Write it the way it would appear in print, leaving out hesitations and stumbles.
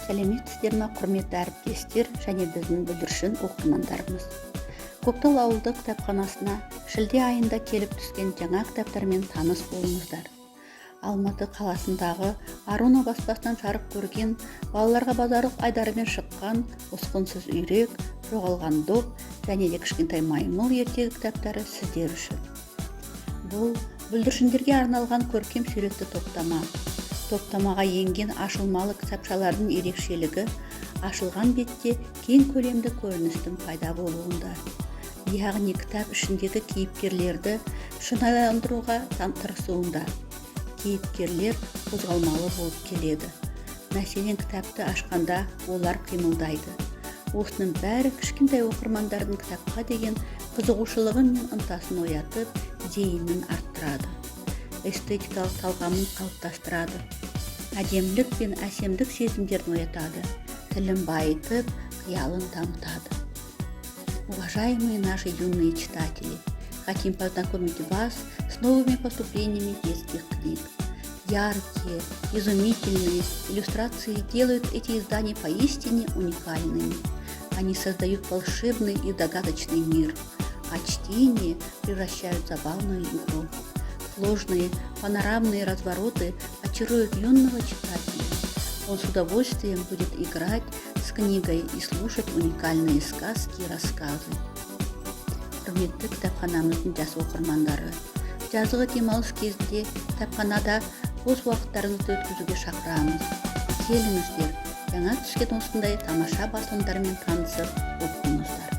Сәлеметсіздер ме, құрметті әріптестер және біздің бүлдіршін оқырмандарымыз. Көктал ауылдық кітапханасына шілде айында келіп түскен жаңа кітаптармен таныс болыңыздар. Алматы қаласындағы Аруна баспасынан жарық көрген, балаларға базарлық айдарымен шыққан Ұсқынсыз үйрек, Жоғалған доп және кішкентай маймыл ертегі кітаптары сіздер үшін. Бұл бүлдіршіндерге арналған көркем суретті топтама. Топтамаға енген ашылмалы кітапшалардың ерекшелігі ашылған бетте кең көлемді көріністің пайда болуында. Яғни кітап ішіндегі кейіпкерлерді шынайландыруға тырысуында. Кейіпкерлер қозғалмалы болып келеді. Мәселен, кітапты ашқанда олар қимылдайды. Осының бәрі кішкентай оқырмандардың кітапқа деген қызығушылығы мен ынтасын оятып, зейінін арттырады. Эстетикалық талғамын қалыптастырады. Әдемілік пен әсемдік сезімдерін оятады. Тілін байытып, қиялын дамытады. Уважаемые наши юные читатели, хотим познакомить вас с новыми поступлениями детских книг. Яркие, изумительные иллюстрации делают эти издания поистине уникальными. Они создают волшебный и загадочный мир, а чтение превращают в забавную игру. Сложные панорамные развороты очаруют юного читателя. Он с удовольствием будет играть с книгой и слушать уникальные сказки и рассказы. Құрметті кітапханамыздың жас оқырмандары, жазғы демалыс кезінде кітапханада бос уақыттарыңызды өткізуге шақырамыз. Келіңіздер, жаңа түскен осындай тамаша басылымдармен танысып оқыңыздар.